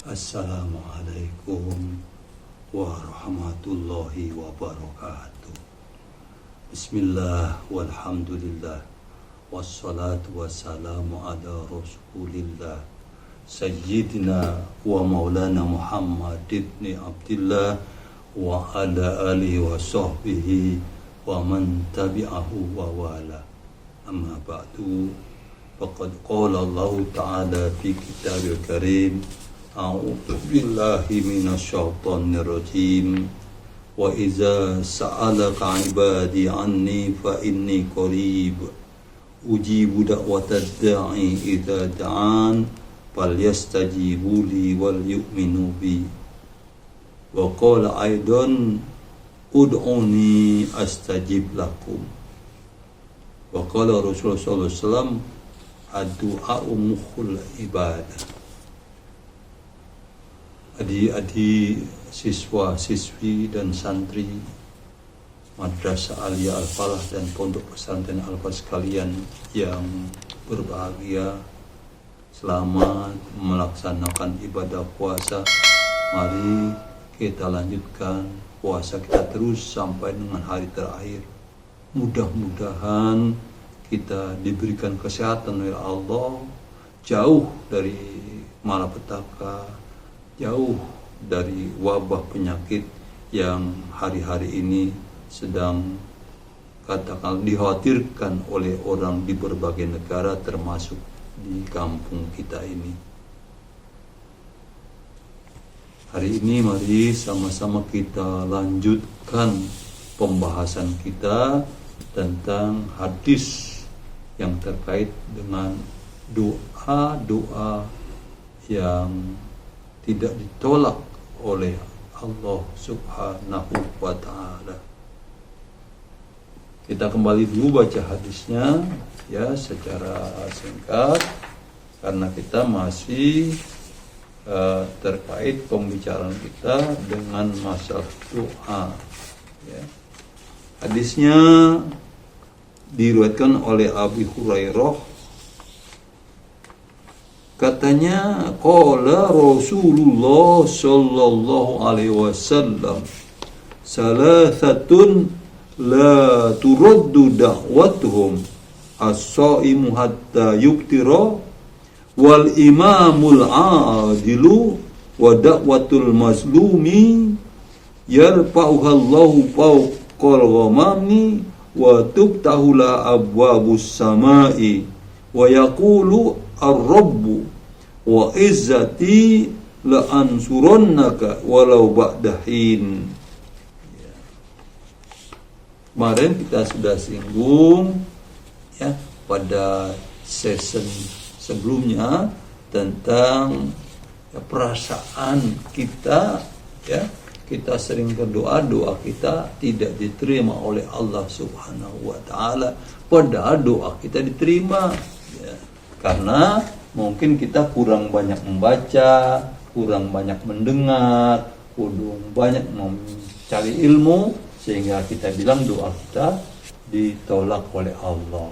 Assalamualaikum warahmatullahi wabarakatuh. Bismillah walhamdulillah wassalatu wassalamu ala rasulillah Sayyidina wa maulana Muhammad ibn Abdillah wa ala alihi wa sahbihi wa man tabi'ahu wa wala. Amma ba'du, faqad qala Allah ta'ala fi kitabil karim, a'udzu billahi minasy syaithanir rajim, wa iza sa'alaka 'ibadi 'anni fa inni qarib ujibu da'watad da'i idza da'an falyastajibu li wal yu'minu bi. Wa qala aidan ud'uni astajib lakum. Wa qala Rasulullah sallallahu alaihi wasallam ad-du'a mukhul ibadah. Adik-adik, siswa-siswi dan santri Madrasah Aliyah Al-Falah dan Pondok Pesantren Al-Falah sekalian yang berbahagia, selamat melaksanakan ibadah puasa. Mari kita lanjutkan puasa kita terus sampai dengan hari terakhir. Mudah-mudahan kita diberikan kesehatan oleh Allah, jauh dari malapetaka, jauh dari wabah penyakit yang hari-hari ini sedang katakan dikhawatirkan oleh orang di berbagai negara, termasuk di kampung kita ini. Hari ini mari sama-sama kita lanjutkan pembahasan kita tentang hadis yang terkait dengan doa-doa yang tidak ditolak oleh Allah Subhanahu wa ta'ala. Kita kembali dulu baca hadisnya ya secara singkat, karena kita masih terkait pembicaraan kita dengan masalah doa ya. Hadisnya diriwayatkan oleh Abu Hurairah, katanya qala Rasulullah sallallahu alaihi wasallam salasatun la turaddu da'watuhum as-shaimu hatta yuktira wal imamul adilu wa da'watul mazlumi yarfa'uhallahu fawqal ghamami wa tubtahula abwabus samai wa yaqulu ar-rabbu wa izzati la ansurannaka walau ba'dahin. Kemarin kita sudah singgung ya pada season sebelumnya tentang ya, perasaan kita ya, kita sering berdoa, doa kita tidak diterima oleh Allah Subhanahu wa ta'ala, padahal doa kita diterima ya. Karena mungkin kita kurang banyak membaca, kurang banyak mendengar, kurang banyak mencari ilmu, sehingga kita bilang doa kita ditolak oleh Allah.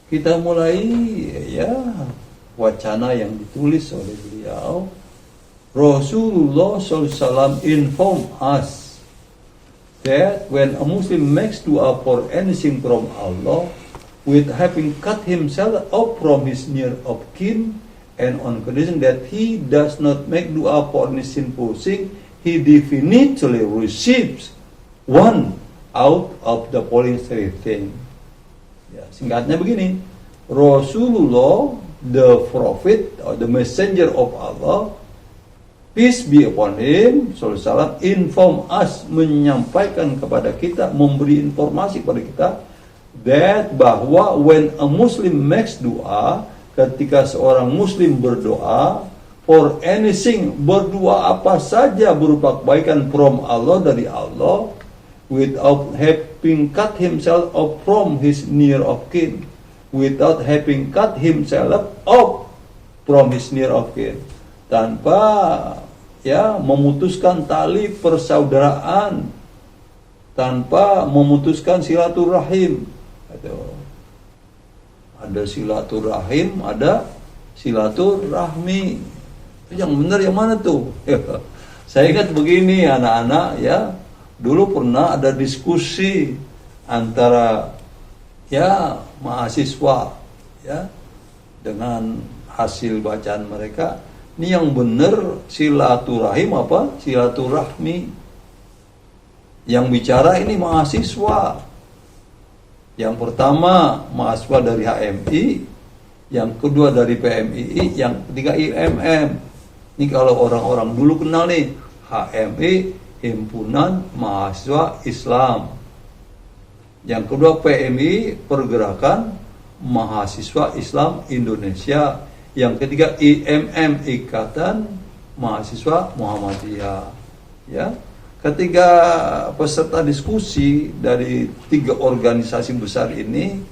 Kita mulai ya wacana yang ditulis oleh beliau. Rasulullah SAW inform us that when a Muslim makes dua for anything from Allah, with having cut himself off from his near of kin, and on condition that he does not make dua for any sinful thing, he definitely receives one out of the following three things. Ya, singkatnya begini, Rasulullah, the prophet or the messenger of Allah, peace be upon him, sallallahu inform us, menyampaikan kepada kita, memberi informasi kepada kita, that bahwa when a Muslim makes doa, ketika seorang Muslim berdoa, for anything, berdoa apa saja berupa kebaikan from Allah, dari Allah, without having cut himself off from his near of kin, without having cut himself off from his near of kin, tanpa ya memutuskan tali persaudaraan, tanpa memutuskan silaturahim. Ada silaturahim, ada silaturahmi. Yang benar yang mana tuh? Saya ingat begini anak-anak ya, dulu pernah ada diskusi antara ya mahasiswa ya dengan hasil bacaan mereka. Ini yang benar silaturahim apa silaturahmi? Yang bicara ini mahasiswa. Yang pertama mahasiswa dari HMI, yang kedua dari PMII, yang ketiga IMM. Ini kalau orang-orang dulu kenal nih, HMI Himpunan Mahasiswa Islam. Yang kedua PMI Pergerakan Mahasiswa Islam Indonesia. Yang ketiga IMM Ikatan Mahasiswa Muhammadiyah. Ya. Ketiga peserta diskusi dari 3 organisasi besar ini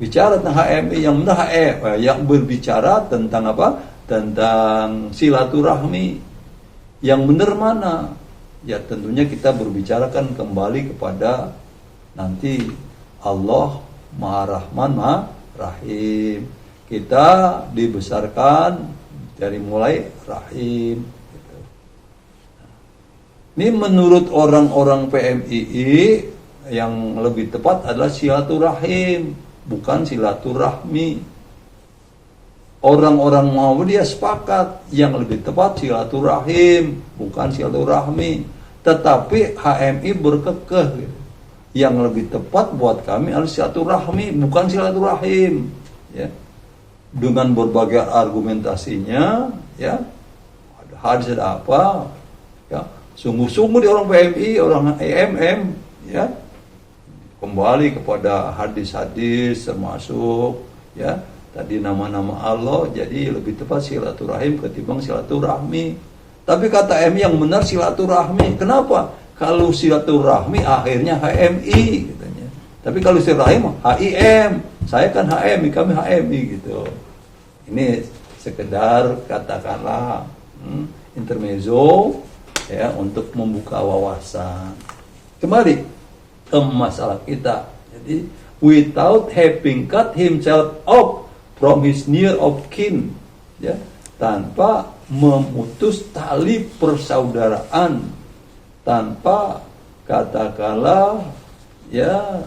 bicara tentang HMI, yang benar yang berbicara tentang apa? Tentang silaturahmi. Yang benar mana? Ya tentunya kita berbicarakan kembali kepada nanti Allah Maha Rahman Maha Rahim. Kita dibesarkan dari mulai rahim. Gitu. Ini menurut orang-orang PMII yang lebih tepat adalah silaturahim, bukan silaturahmi. Orang-orang Muhammadiyah sepakat yang lebih tepat silaturahim, bukan silaturahmi. Tetapi HMI berkekeh gitu. Yang lebih tepat buat kami adalah silaturahmi, bukan silaturahim. Ya. Dengan berbagai argumentasinya, ya, ada hadis ada apa, ya, sungguh-sungguh di orang PMI, orang IMM, ya, kembali kepada hadis-hadis termasuk, ya, tadi nama-nama Allah, jadi lebih tepat silaturahim ketimbang silaturahmi. Tapi kata MI yang benar silaturahmi. Kenapa? Kalau silaturahmi akhirnya HMI katanya. Tapi kalau silaturahim HIM. Saya kan HMI, kami HMI gitu. Ini sekedar katakanlah intermezzo ya untuk membuka wawasan. Kembali ke masalah kita. Jadi without having cut himself off from his near of kin, ya, tanpa memutus tali persaudaraan, tanpa katakanlah ya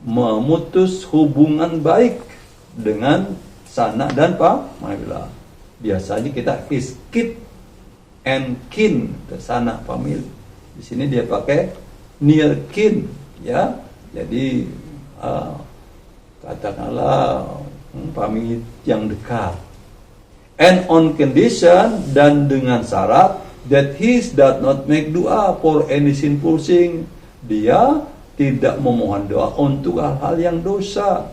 memutus hubungan baik dengan sanak dan pamila. Biasanya kita is kith and kin, sanak famili. Di sini dia pakai near kin, ya. Jadi katakanlah famili yang dekat. And on condition, dan dengan syarat that he does not make dua for any sinful thing. Dia tidak memohon doa untuk hal-hal yang dosa.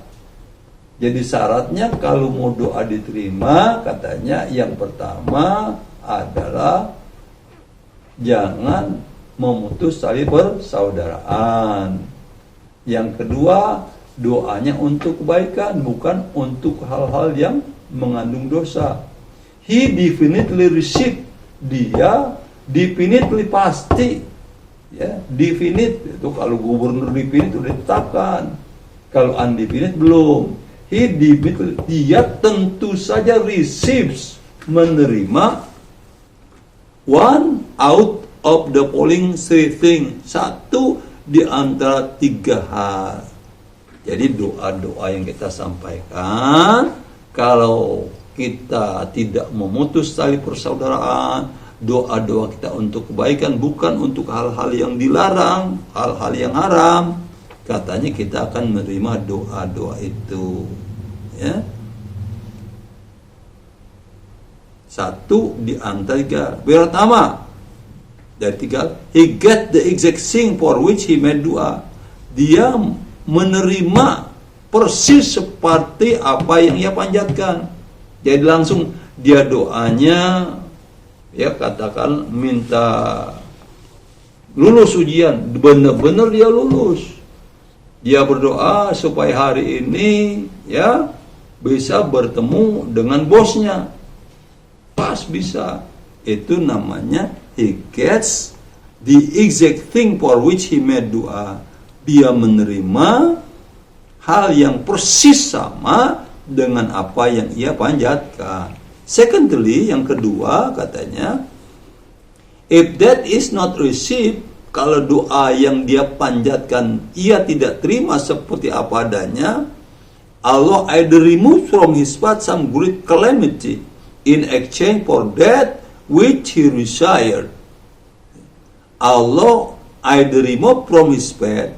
Jadi syaratnya kalau mau doa diterima, katanya yang pertama adalah jangan memutus tali persaudaraan. Yang kedua, doanya untuk kebaikan, bukan untuk hal-hal yang mengandung dosa. He definitely receive, dia definitely pasti, ya, definite itu kalau gubernur definite sudah ditetapkan, kalau undefinite belum. He definitely, dia tentu saja receives, menerima one out of the following three things, satu di antara 3 hal. Jadi doa-doa yang kita sampaikan, kalau kita tidak memutus tali persaudaraan, doa-doa kita untuk kebaikan, bukan untuk hal-hal yang dilarang, hal-hal yang haram, katanya kita akan menerima doa-doa itu, ya. Satu di antara 3. Pertama dari 3, he get the exact thing for which he made doa. Dia menerima persis seperti apa yang ia panjatkan. Jadi langsung dia doanya, ya katakan minta lulus ujian, benar-benar dia lulus. Dia berdoa supaya hari ini ya bisa bertemu dengan bosnya. Pas bisa. Itu namanya he gets the exact thing for which he made doa. Dia menerima hal yang persis sama dengan apa yang ia panjatkan. Secondly, yang kedua katanya, if that is not received, kalau doa yang dia panjatkan ia tidak terima seperti apa adanya, Allah either remove from his path some great calamity in exchange for that which he desired. Allah either remove from his path,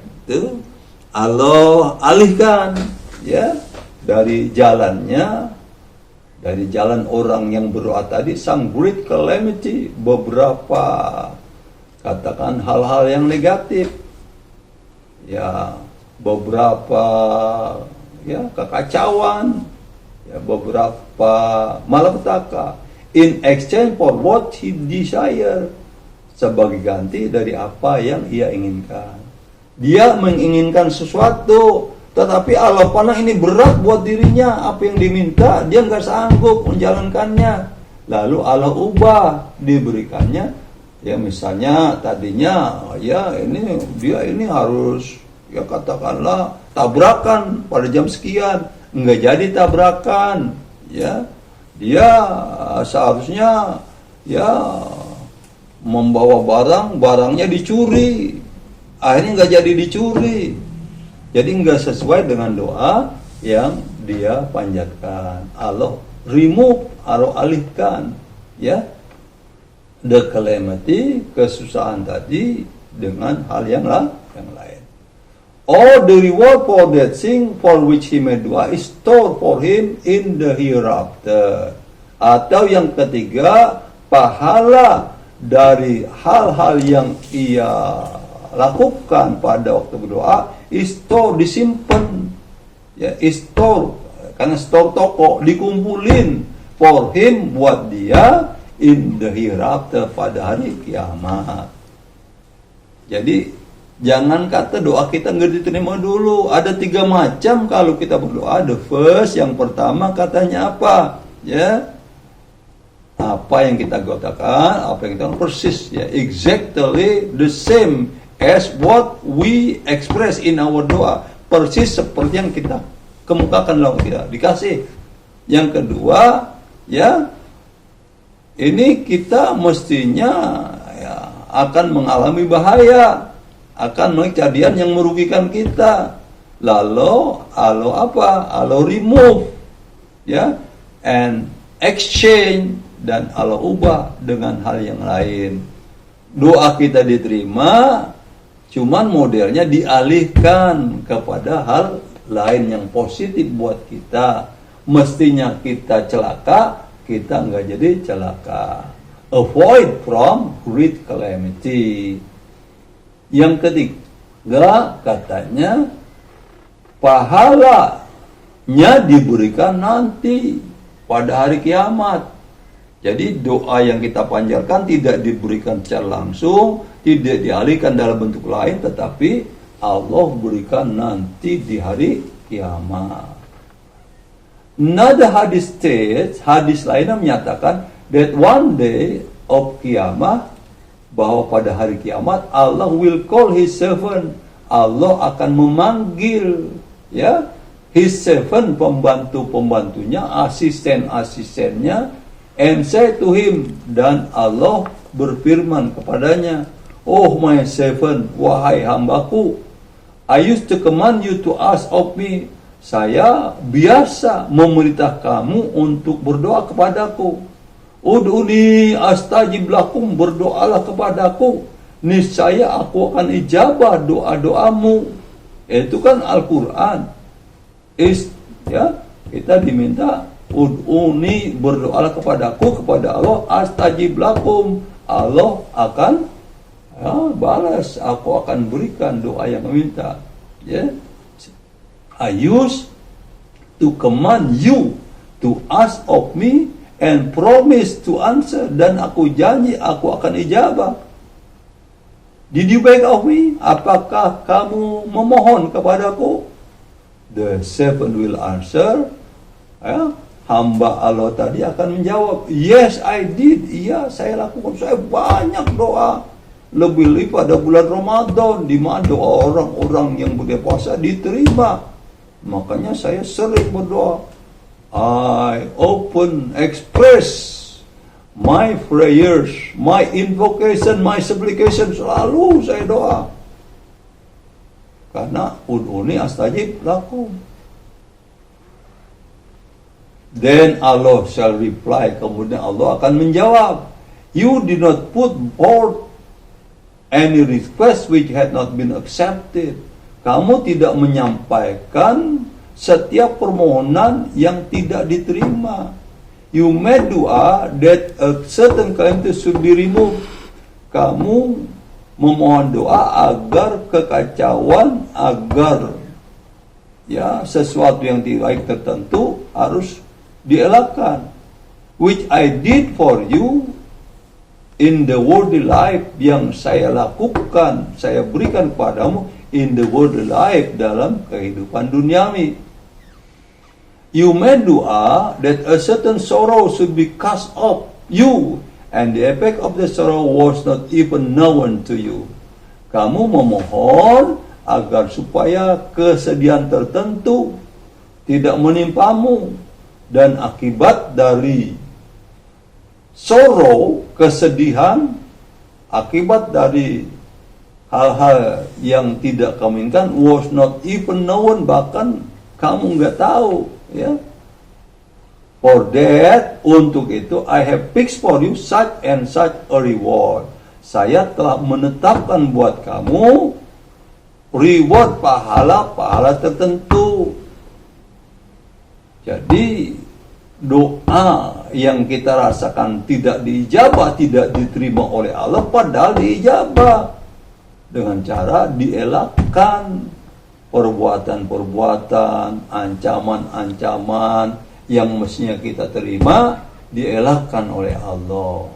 Allah alihkan ya dari jalannya, dari jalan orang yang berdoa tadi, some great calamity, beberapa katakan hal-hal yang negatif, ya beberapa ya kekacauan, ya beberapa malapetaka, in exchange for what he desire, sebagai ganti dari apa yang ia inginkan. Dia menginginkan sesuatu, tetapi Allah pandang ini berat buat dirinya, apa yang diminta dia nggak sanggup menjalankannya. Lalu Allah ubah, diberikannya. Ya misalnya tadinya ya ini dia ini harus ya katakanlah tabrakan pada jam sekian, nggak jadi tabrakan, ya dia seharusnya ya membawa barangnya dicuri, akhirnya nggak jadi dicuri, jadi nggak sesuai dengan doa yang dia panjatkan. Allah remove, Allah alihkan ya the calamity, kesusahan tadi dengan hal yang lain. Or the reward for that thing for which he made dua is stored for him in the hereafter. Atau yang ketiga, pahala dari hal-hal yang ia lakukan pada waktu berdoa is stored, disimpan, ya is stored, karena store toko, dikumpulin for him, buat dia in the hereafter, pada hari kiamat. Jadi jangan kata doa kita nggak diterima dulu. Ada 3 macam kalau kita berdoa. The first, yang pertama katanya apa? Ya, apa yang kita katakan, apa yang kita persis, ya, exactly the same as what we express in our doa. Persis seperti yang kita kemukakan dalam kita dikasih. Yang kedua, ya, ini kita mestinya ya, akan mengalami bahaya, akan kejadian yang merugikan kita. Lalu Allah apa? Allah remove, ya, and exchange, dan Allah ubah dengan hal yang lain. Doa kita diterima, cuman modelnya dialihkan kepada hal lain yang positif buat kita. Mestinya kita celaka, kita nggak jadi celaka. Avoid from great calamity. Yang ketiga katanya, pahalanya diberikan nanti pada hari kiamat. Jadi doa yang kita panjatkan tidak diberikan secara langsung, tidak dialihkan dalam bentuk lain, tetapi Allah berikan nanti di hari kiamat. Another hadis states, hadis lainnya menyatakan that one day of kiamat, bahwa pada hari kiamat Allah will call his servant, Allah akan memanggil ya his servant, pembantu-pembantunya, asisten-asistennya, and say to him, dan Allah berfirman kepadanya, oh my servant, wahai hambaku, I used to command you to ask of me, saya biasa memerintah kamu untuk berdoa kepadaku. Ud'uni astajib lakum, berdoalah kepadaku, niscaya aku akan ijabah doa-doamu. Itu kan Al-Quran. Ya, kita diminta ud'uni, berdoalah kepadaku, kepada Allah, astajib lakum, Allah akan ya, balas, aku akan berikan doa yang meminta. Ya, I used to command you to ask of me and promise to answer, dan aku janji aku akan ijabah. Did you beg of me? Apakah kamu memohon kepadaku? The servant will answer, ya, hamba Allah tadi akan menjawab, yes I did, iya saya lakukan, saya banyak doa, lebih pada bulan Ramadan, di mana doa orang-orang yang berpuasa diterima. Makanya saya sering berdoa. I often express my prayers, my invocation, my supplication, selalu saya doa. Karena ud'uni astajib lakum. Then Allah shall reply, kemudian Allah akan menjawab, you did not put forth any request which had not been accepted. Kamu tidak menyampaikan setiap permohonan yang tidak diterima. You made dua that a certain calamity should be removed. Kamu memohon doa agar kekacauan, agar ya sesuatu yang tidak baik tertentu harus dielakkan. Which I did for you in the worldly life, yang saya lakukan, saya berikan padamu in the worldly life, dalam kehidupan duniawi. You made dua that a certain sorrow should be cast off you, and the effect of the sorrow was not even known to you. Kamu memohon agar supaya kesedihan tertentu tidak menimpamu, dan akibat dari sorrow, kesedihan, akibat dari hal-hal yang tidak kamu inginkan, was not even known, bahkan kamu nggak tahu. Ya, for that, untuk itu, I have fixed for you such and such a reward. Saya telah menetapkan buat kamu reward, pahala-pahala tertentu. Jadi doa yang kita rasakan tidak diijabah, tidak diterima oleh Allah, padahal diijabah dengan cara dielakkan perbuatan-perbuatan, ancaman-ancaman yang mestinya kita terima, dielakkan oleh Allah.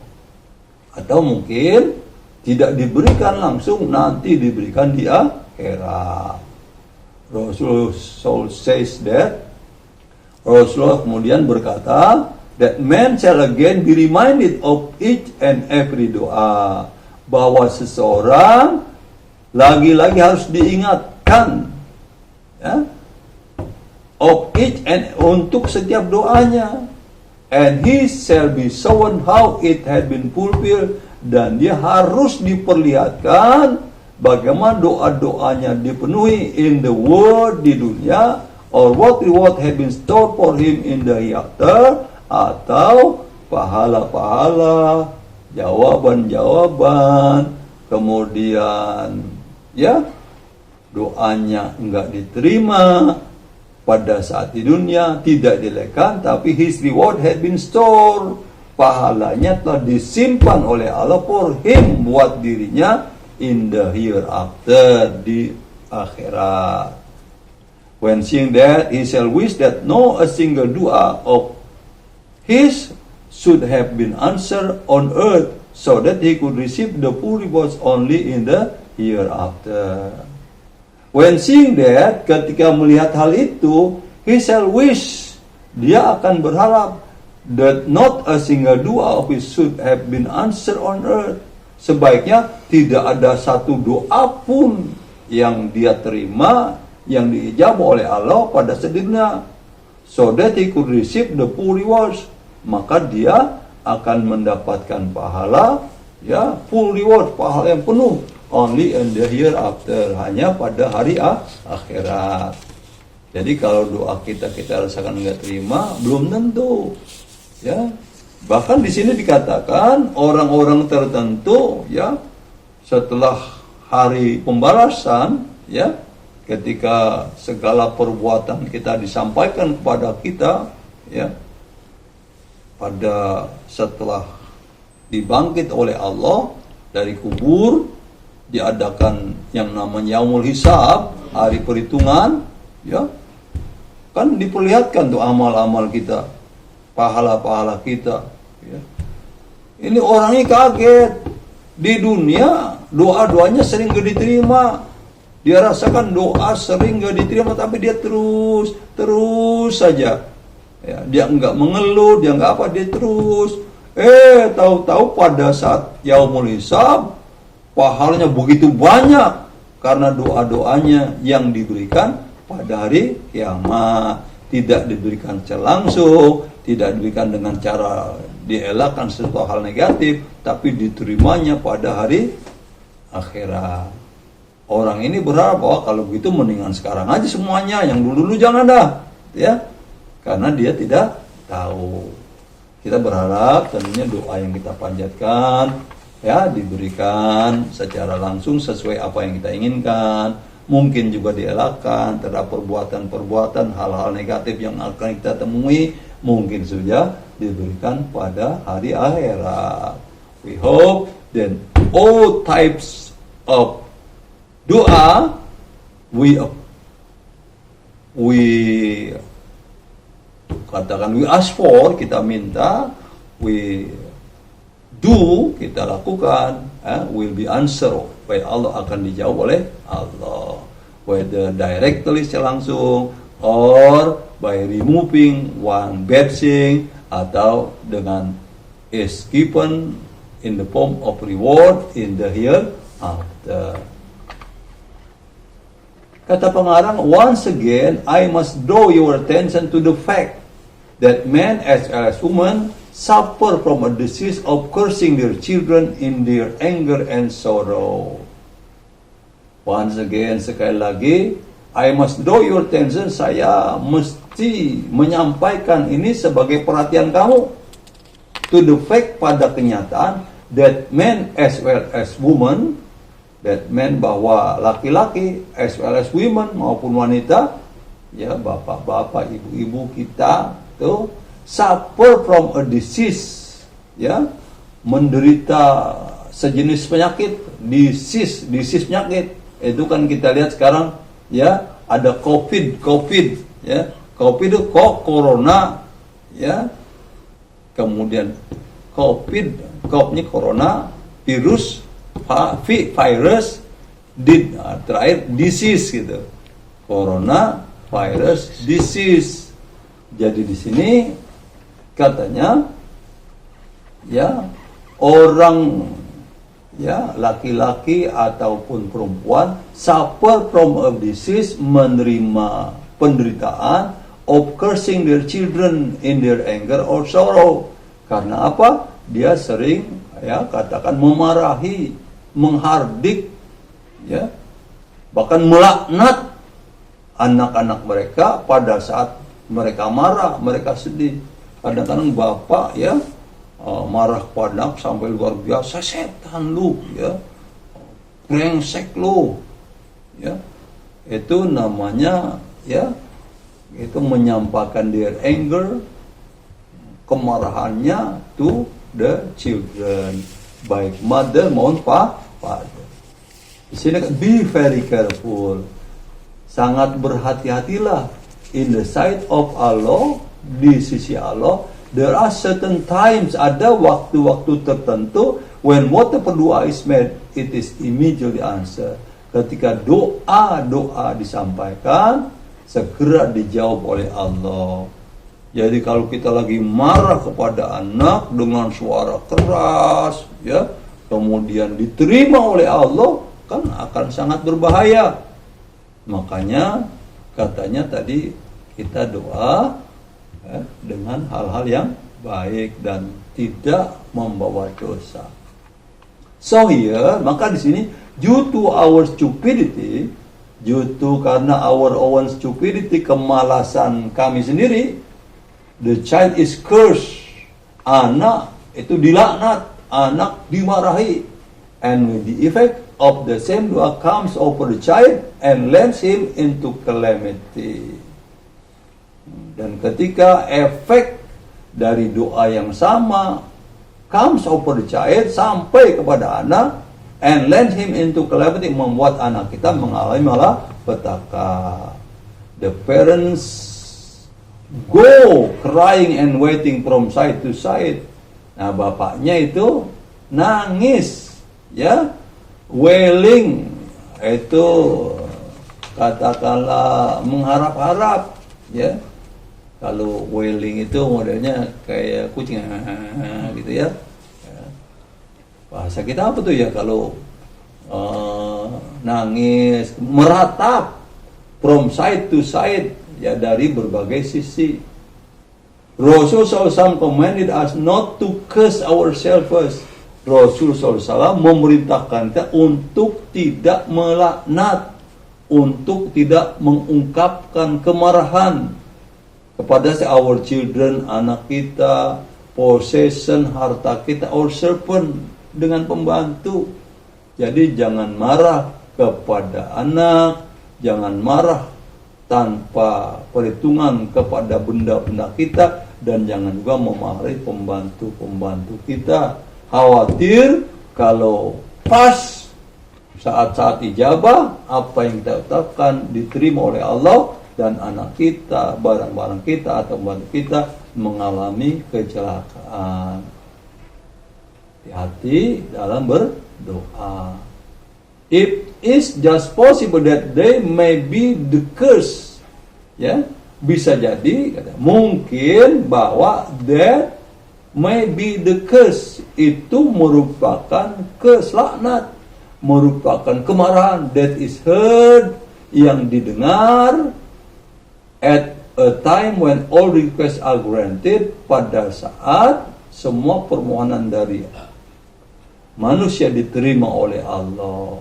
Atau mungkin tidak diberikan langsung, nanti diberikan di akhirat. Rasulullah says that, Rasulullah kemudian berkata, that man shall again be reminded of each and every doa, bahwa seseorang lagi-lagi harus diingatkan, ya, of each and untuk setiap doanya, and he shall be shown how it had been fulfilled, dan dia harus diperlihatkan bagaimana doa-doanya dipenuhi in the world, di dunia, or what reward had been stored for him in the hereafter, atau pahala-pahala, jawaban-jawaban, kemudian ya doanya enggak diterima pada saat di dunia, tidak dilekan, tapi his reward had been stored, pahalanya telah disimpan oleh Allah for him, buat dirinya, in the hereafter, di akhirat. When seeing that, he shall wish that no a single dua of his should have been answered on earth, so that he could receive the full rewards only in the hereafter. When seeing that, ketika melihat hal itu, he shall wish, dia akan berharap, that not a single dua of his should have been answered on earth. Sebaiknya tidak ada satu doa pun yang dia terima, yang diijabah oleh Allah pada sedihnya, so that he could receive the full rewards. Maka dia akan mendapatkan pahala, ya, full reward, pahala yang penuh, only in the hereafter, hanya pada hari akhirat. Jadi kalau doa kita rasakan nggak terima, belum tentu, ya. Bahkan di sini dikatakan orang-orang tertentu, ya, setelah hari pembalasan, ya, ketika segala perbuatan kita disampaikan kepada kita, ya, pada setelah dibangkit oleh Allah dari kubur, diadakan yang namanya Yaumul Hisab, hari perhitungan, ya, kan diperlihatkan tuh amal-amal kita, pahala-pahala kita, ya. Ini orangnya kaget, di dunia doa-doanya sering gak diterima, dia rasakan doa sering gak diterima, tapi dia terus saja, ya, dia enggak mengeluh, dia enggak apa, dia terus, tahu-tahu pada saat Yaumul Hisab, pahalanya begitu banyak karena doa-doanya yang diberikan pada hari kiamat. Tidak diberikan secara langsung, tidak diberikan dengan cara dielakkan sesuatu hal negatif, tapi diterimanya pada hari akhirat. Orang ini berharap bahwa kalau begitu mendingan sekarang aja semuanya, yang dulu-dulu jangan dah, ya, karena dia tidak tahu. Kita berharap tentunya doa yang kita panjatkan ya diberikan secara langsung sesuai apa yang kita inginkan. Mungkin juga dielakkan terhadap perbuatan-perbuatan hal-hal negatif yang akan kita temui, mungkin saja diberikan pada hari akhirat. We hope that all types of doa we katakan we ask for, kita minta, we do, kita lakukan, will be answered by Allah, akan dijawab oleh Allah, whether directly langsung or by removing one bad thing, atau dengan is given in the form of reward in the hereafter. Kata pengarang, once again I must draw your attention to the fact that men as well as women suffer from a disease of cursing their children in their anger and sorrow. Once again, sekali lagi, I must draw your attention, saya mesti menyampaikan ini sebagai perhatian kamu, to the fact, pada kenyataan, that men as well as women, that men bahwa laki-laki as well as women maupun wanita, ya bapak-bapak, ibu-ibu kita tuh suffer from a disease, ya, menderita sejenis penyakit, disease penyakit. Itu kan kita lihat sekarang, ya, ada COVID, ya, COVID itu kok corona, ya, kemudian COVID-nya corona, virus, terakhir disease gitu, corona, virus, disease. Jadi di sini katanya, ya, orang, ya, laki-laki ataupun perempuan suffer from a disease, menerima penderitaan of cursing their children in their anger or sorrow. Karena apa? Dia sering, ya, katakan memarahi, menghardik, ya, bahkan melaknat anak-anak mereka pada saat mereka marah, mereka sedih. Kadang-kadang bapak, ya, marah kepada anak sampai luar biasa, setan lu, ya, brengsek lu, ya, itu namanya, ya, itu menyampaikan their anger, kemarahannya to the children, baik mother maupun father. Di sini be very careful, sangat berhati-hatilah. In the sight of Allah, di sisi Allah, there are certain times, ada waktu-waktu tertentu, when whatever dua is made, it is immediately answered. Ketika doa disampaikan, segera dijawab oleh Allah. Jadi kalau kita lagi marah kepada anak dengan suara keras, ya, kemudian diterima oleh Allah, kan akan sangat berbahaya. Makanya katanya tadi kita doa, ya, dengan hal-hal yang baik dan tidak membawa dosa. So here, maka di sini, due to our stupidity, karena our own stupidity, kemalasan kami sendiri, the child is cursed. Anak itu dilaknat, anak dimarahi, and with the effect of the same doa comes over the child and lands him into calamity. Dan ketika efek dari doa yang sama comes over the child, sampai kepada anak, and lands him into calamity, membuat anak kita mengalami malapetaka. The parents go crying and waiting from side to side. Nah, bapaknya itu nangis, ya, wailing, itu katakanlah mengharap-harap, ya. Kalau wailing itu modelnya kayak kucing, gitu, ya. Bahasa kita apa tuh, ya, kalau nangis, meratap, from side to side, ya dari berbagai sisi. Rasul SAW commanded us not to curse ourselves. Rasul SAW memerintahkan kita untuk tidak melaknat, untuk tidak mengungkapkan kemarahan kepada our children, anak kita, possession, harta kita, our servant, dengan pembantu. Jadi jangan marah kepada anak, jangan marah tanpa perhitungan kepada benda-benda kita, dan jangan juga memarahi pembantu-pembantu kita. Khawatir kalau pas saat-saat ijabah, apa yang kita ucapkan diterima oleh Allah, dan anak kita, barang-barang kita, atau pembantu kita mengalami kecelakaan. Hati-hati dalam berdoa. It is just possible that they may be the curse. Ya, bisa jadi, mungkin bahwa that may be the curse itu merupakan curse, laknat, merupakan kemarahan that is heard, yang didengar at a time when all requests are granted, pada saat semua permohonan dari manusia diterima oleh Allah.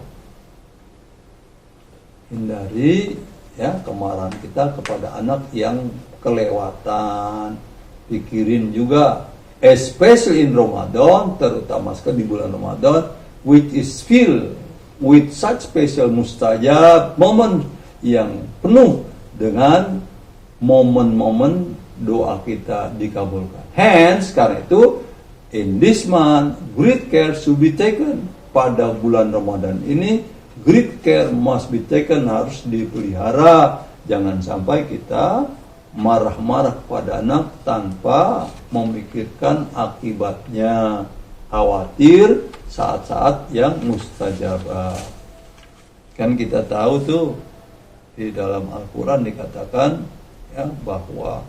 Hindari ya kemarahan kita kepada anak yang kelewatan. Pikirin juga, especially in Ramadan, terutama sekali di bulan Ramadan, which is filled with such special mustajab moment, yang penuh dengan momen-momen doa kita dikabulkan. Hence, karena itu, in this month, great care should be taken. Pada bulan Ramadan ini, great care must be taken, harus dipelihara. Jangan sampai kita marah-marah kepada anak tanpa memikirkan akibatnya. Khawatir saat-saat yang mustajabah. Kan kita tahu tuh, di dalam Al-Quran dikatakan ya, bahwa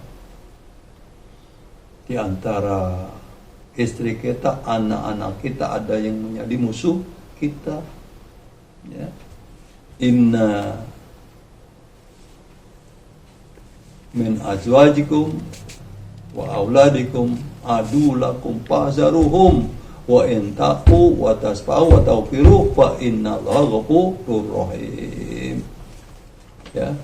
di antara istri kita, anak-anak kita, ada yang menjadi musuh kita. Ya. Inna min azwajikum wa auladikum adulakum fahzaruhum wa in taqu wa tasfahu wa tawfiru fa innallaha ghafurur rahim. Ya.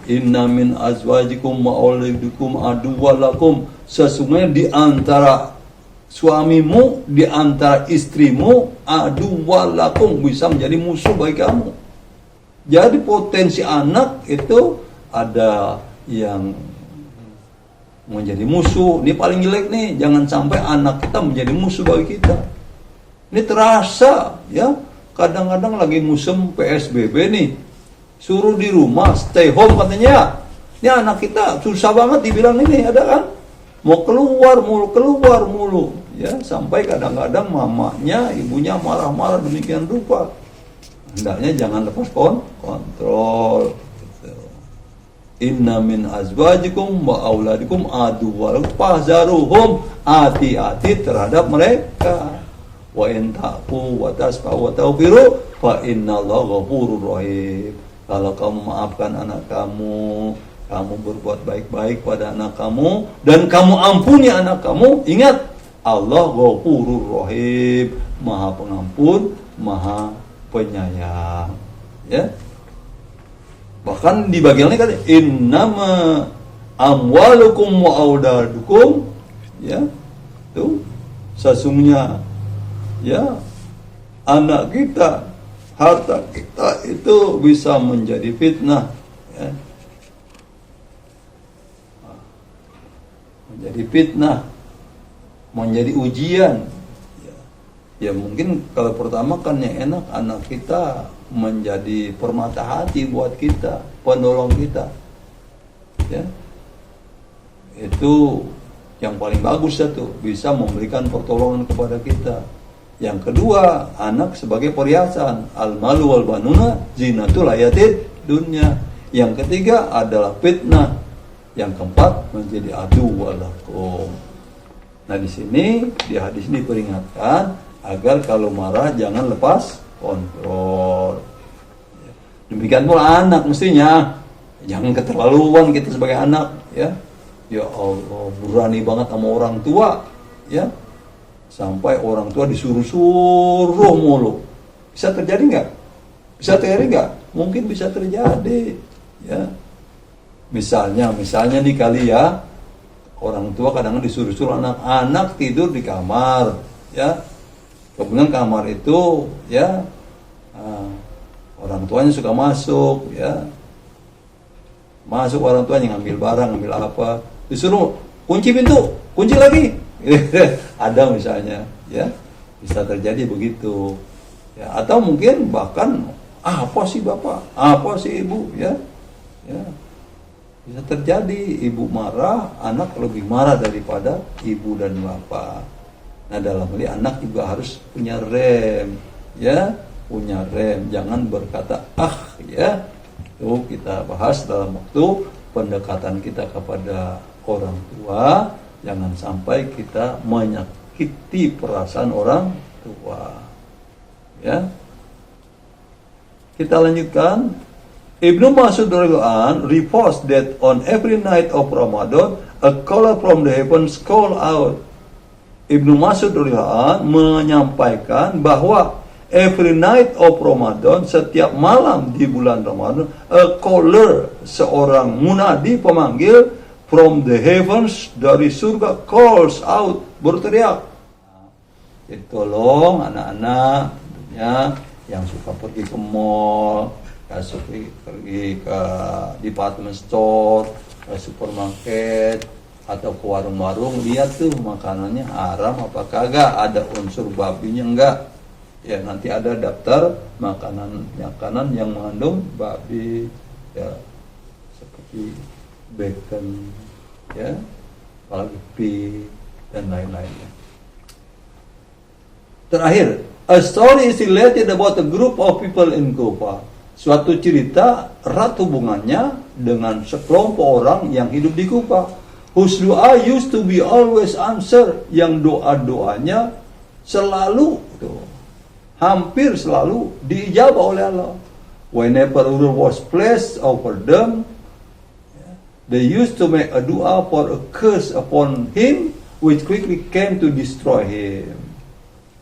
Inna min azwajikum wa auladikum aduwalakum, sesungguhnya di antara suamimu, di antara istrimu, aduwalakum, bisa menjadi musuh bagi kamu. Jadi potensi anak itu ada yang menjadi musuh. Ini paling jelek nih, jangan sampai anak kita menjadi musuh bagi kita. Ini terasa ya, kadang-kadang lagi musim PSBB nih, suruh di rumah, stay home katanya. Ini anak kita susah banget dibilang ini, ada kan? Mau keluar mulu, ya, sampai kadang-kadang mamanya, ibunya marah-marah demikian rupa. Hendaknya jangan lepas kontrol. Gitu. Inna min azwajikum wa auladikum aduwwalakum fahzaruhum, hati-hati terhadap mereka. Wa in ta'fu wa tasfahu wa tawfiru fa innallaha ghafurur rahim. Kalau kamu maafkan anak kamu, kamu berbuat baik-baik pada anak kamu, dan kamu ampuni anak kamu, ingat, Allah Ghafurur Rahim, Maha Pengampun, Maha Penyayang. Ya. Bahkan di bagian ini kan, innama amwalukum wa auladukum, ya, tuh, sesungguhnya, ya, anak kita, harta kita itu bisa menjadi fitnah, ya. Menjadi fitnah, menjadi ujian. Ya mungkin kalau pertama kan yang enak anak kita menjadi permata hati buat kita, penolong kita. Ya. Itu yang paling bagus satu, bisa memberikan pertolongan kepada kita. Yang kedua, anak sebagai perhiasan, al-malu wal banuna zinatul hayatid dunya. Yang ketiga adalah fitnah. Yang keempat menjadi adu walakum. Nah di sini di hadis ini peringatkan agar kalau marah jangan lepas kontrol. Demikian pula anak mestinya Jangan keterlaluan kita sebagai anak, ya. Ya Allah, berani banget sama orang tua, ya. Sampai orang tua disuruh-suruh mulu. Bisa terjadi nggak? Bisa terjadi nggak? Mungkin bisa terjadi, ya. Misalnya nih kali ya, orang tua kadang-kadang disuruh-suruh anak-anak tidur di kamar, ya. Kemudian kamar itu, ya, orang tuanya suka masuk, ya. Masuk orang tuanya ngambil barang, ngambil apa, disuruh kunci pintu, kunci lagi. Ada misalnya, ya, bisa terjadi begitu, ya. Atau mungkin bahkan apa sih bapak, apa sih ibu, ya, ya, bisa terjadi ibu marah, anak lebih marah daripada ibu dan bapak. Nah dalam hal ini anak juga harus punya rem, ya, punya rem, jangan berkata ya. Itu kita bahas dalam waktu pendekatan kita kepada orang tua. Jangan sampai kita menyakiti perasaan orang tua, ya. Kita lanjutkan. Ibnu Mas'ud radhiyallahu anhu reports that on every night of Ramadan a caller from the heavens call out. Ibnu Mas'ud radhiyallahu anhu menyampaikan bahwa every night of Ramadan, setiap malam di bulan Ramadan, a caller, seorang munadi pemanggil from the heavens, dari surga, calls out, berteriak. Jadi tolong anak-anak tentunya yang suka pergi ke mall, pergi ke department store, ke supermarket, atau ke warung-warung, lihat tuh makanannya haram apa kagak, ada unsur babinya enggak. Ya nanti ada daftar makanan yang mengandung babi, ya, seperti bacon, ya, apalagi pig dan lain-lainnya. Terakhir, a story is related about a group of people in Kufa. Suatu cerita erat hubungannya dengan sekelompok orang yang hidup di Kufa. Whose doa used to be always answered, yang doa-doanya selalu hampir selalu diijabah oleh Allah. Whenever a rule was placed over them, they used to make a dua for a curse upon him, which quickly came to destroy him.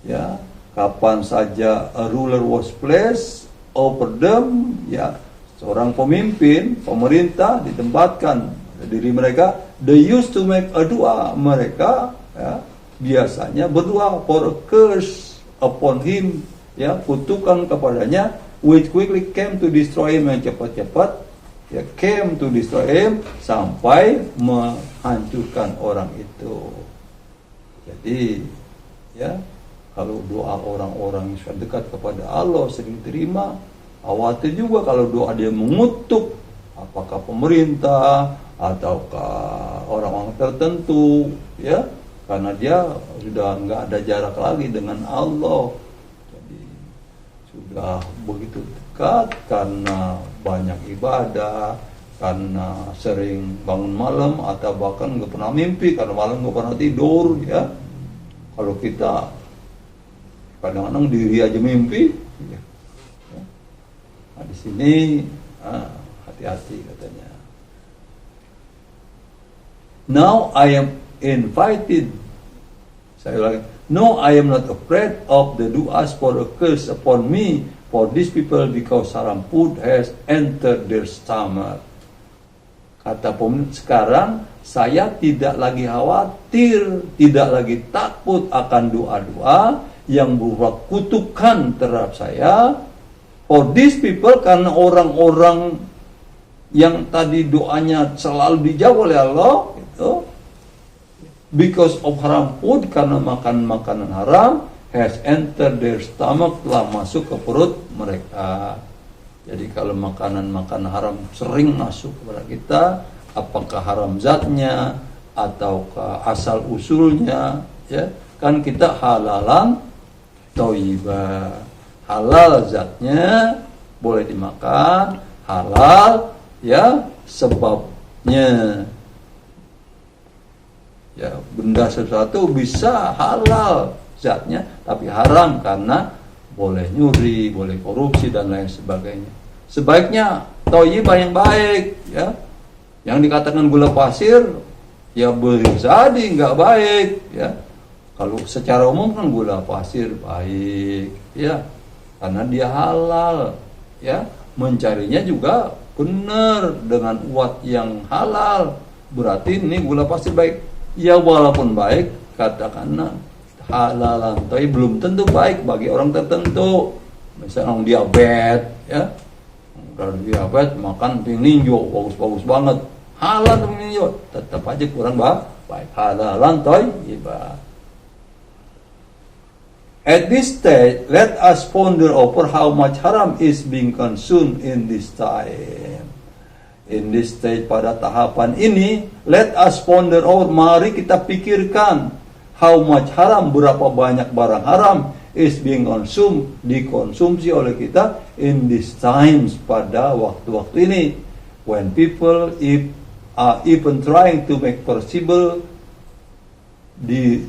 Ya, kapan saja a ruler was placed over them, ya, seorang pemimpin, pemerintah ditempatkan diri mereka, they used to make a dua, mereka, ya, biasanya berdoa for a curse upon him, ya, kutukan kepadanya, which quickly came to destroy him, yang cepat-cepat, ya, came to destroy him, sampai menghancurkan orang itu. Jadi, ya, kalau doa orang-orang yang sudah dekat kepada Allah sering terima, khawatir juga kalau doa dia mengutuk, apakah pemerintah ataukah orang-orang tertentu, ya, karena dia sudah nggak ada jarak lagi dengan Allah, jadi sudah begitu dekat karena banyak ibadah, karena sering bangun malam atau bahkan nggak pernah mimpi karena malam nggak pernah tidur, ya. Kalau kita kadang-kadang diri aja mimpi, ya. Nah, di sini hati-hati katanya. Now I am invited. Saya ulangi. No, I am not afraid of the du'as for a curse upon me for these people because haram food has entered their stomach. Kata pemimpin, sekarang saya tidak lagi khawatir, tidak lagi takut akan doa-doa yang berupa kutukan terhadap saya for these people, karena orang-orang yang tadi doanya selalu dijawab oleh Allah, gitu. Because of haram food, karena makan makanan haram, has entered their stomach, telah masuk ke perut mereka. Jadi kalau makanan-makanan haram sering masuk kepada kita, apakah haram zatnya ataukah asal usulnya, ya, kan kita halalan thayyibah. Halal zatnya boleh dimakan, halal, ya, sebabnya. Ya, benda sesuatu bisa halal zatnya, tapi haram karena boleh nyuri, boleh korupsi dan lain sebagainya. Sebaiknya Thayyibah yang baik, ya. Yang dikatakan gula pasir, ya bisa jadi nggak baik, ya. Kalau secara umum kan gula pasir baik, ya, karena dia halal, ya. Mencarinya juga benar dengan uat yang halal, berarti ini gula pasir baik. Ya walaupun baik, katakanlah halalan, tapi belum tentu baik bagi orang tertentu. Misalnya orang diabetes, ya, orang diabetes makan ping ninjo bagus-bagus banget, halal ping ninjo, tetap aja kurang baik. Halalan thayyibah. At this stage, let us ponder over how much haram is being consumed in this time. In this stage, pada tahapan ini, let us ponder over, mari kita pikirkan how much haram, berapa banyak barang haram is being consumed, dikonsumsi oleh kita in these times, pada waktu-waktu ini. When people are even trying to make possible the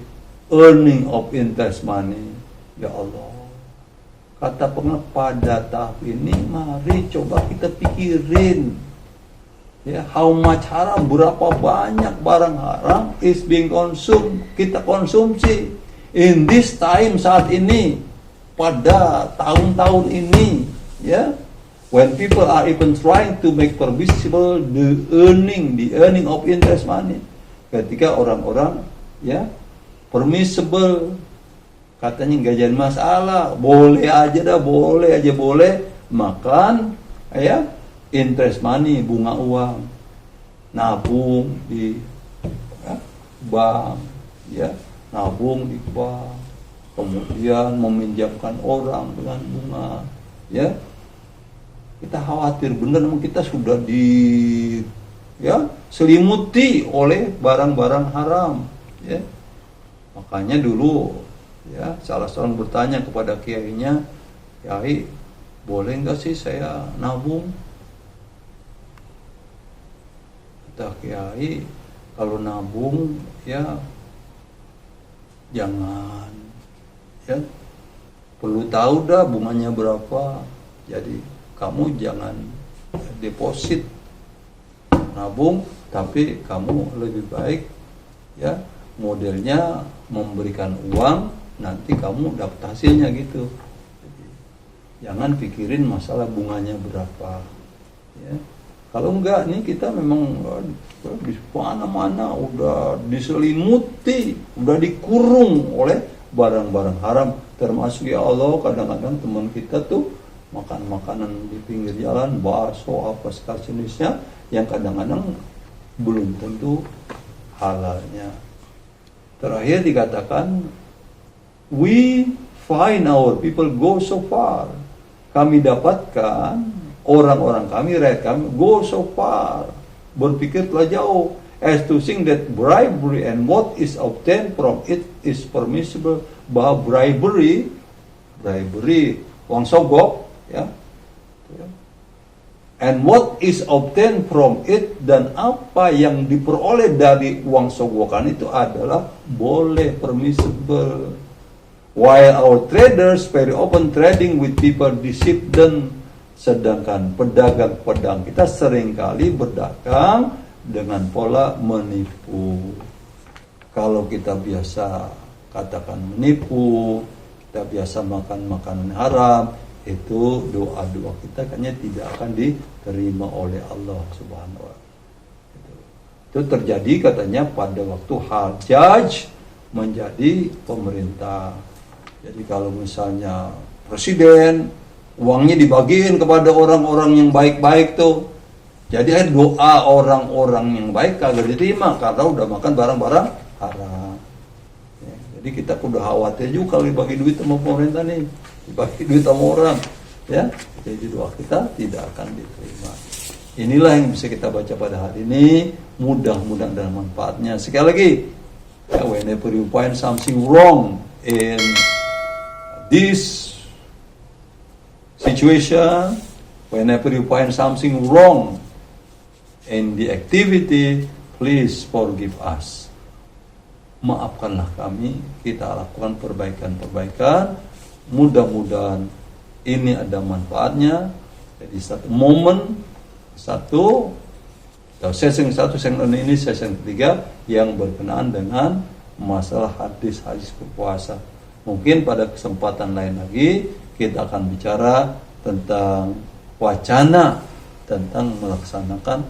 earning of interest money. Ya Allah, kata pengen pada tahap ini, mari coba kita pikirin, ya, how much haram, berapa banyak barang haram is being consumed, kita konsumsi in this time, saat ini, pada tahun-tahun ini, ya. When people are even trying to make permissible the earning of interest money, ketika orang-orang, ya, permissible, katanya nggak jadi masalah, boleh aja makan, ya, interest money, bunga uang, nabung di, ya, bank, ya, nabung di bank, kemudian meminjamkan orang dengan bunga, ya. Kita khawatir benar, kita sudah selimuti oleh barang-barang haram, ya. Makanya dulu, ya, salah seorang bertanya kepada kiainya, "Kiai, boleh nggak sih saya nabung?" Kata kiai, "Kalau nabung, ya jangan, ya, perlu tahu dah bunganya berapa. Jadi kamu jangan deposit nabung, tapi kamu lebih baik, ya, modelnya memberikan uang, nanti kamu dapat hasilnya gitu. Jadi, jangan pikirin masalah bunganya berapa, ya. Kalau enggak, nih kita memang di mana-mana udah diselimuti, udah dikurung oleh barang-barang haram, termasuk, ya Allah, kadang-kadang teman kita tuh makan makanan di pinggir jalan, bakso apa segala jenisnya, yang kadang-kadang belum tentu halalnya. Terakhir dikatakan, we find our people go so far. Kami dapatkan orang-orang kami, rakyat kami, go so far, berpikir telah jauh, as to think that bribery and what is obtained from it is permissible. Bahwa bribery, uang sogok, ya, and what is obtained from it, dan apa yang diperoleh dari uang sogokan itu adalah boleh, permissible. While our traders very often trading with people deceive them, sedangkan pedagang-pedagang kita seringkali berdagang dengan pola menipu. Kalau kita biasa katakan menipu, kita biasa makan makanan haram, itu doa-doa kita kayaknya tidak akan diterima oleh Allah Subhanahu wa Ta'ala. Itu terjadi katanya pada waktu Hajjaj menjadi pemerintah. Jadi kalau misalnya presiden, uangnya dibagiin kepada orang-orang yang baik-baik tuh, jadi doa orang-orang yang baik kagak diterima karena udah makan barang-barang haram. Ya, jadi kita udah khawatir juga kalau dibagi duit sama pemerintah nih, dibagi duit sama orang, ya, jadi doa kita tidak akan diterima. Inilah yang bisa kita baca pada hari ini. Mudah-mudahan ada manfaatnya. Sekali lagi, ya, whenever you find something wrong in this situation, whenever you find something wrong in the activity, please forgive us. Maafkanlah kami, kita lakukan perbaikan-perbaikan. Mudah-mudahan ini ada manfaatnya. Jadi satu momen satu, sesi ini sesi ketiga yang berkenaan dengan masalah hadis berpuasa. Mungkin pada kesempatan lain lagi kita akan bicara tentang wacana tentang melaksanakan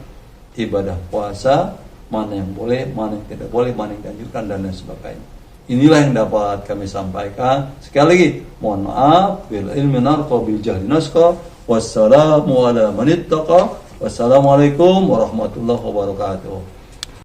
ibadah puasa, mana yang boleh, mana yang tidak boleh, mana yang dianjurkan dan lain sebagainya. Inilah yang dapat kami sampaikan. Sekali lagi, mohon maaf, bil ilmi narqa bil jahli nasqa. Wassalamu ala man ittaqa. Wassalamualaikum warahmatullahi wabarakatuh.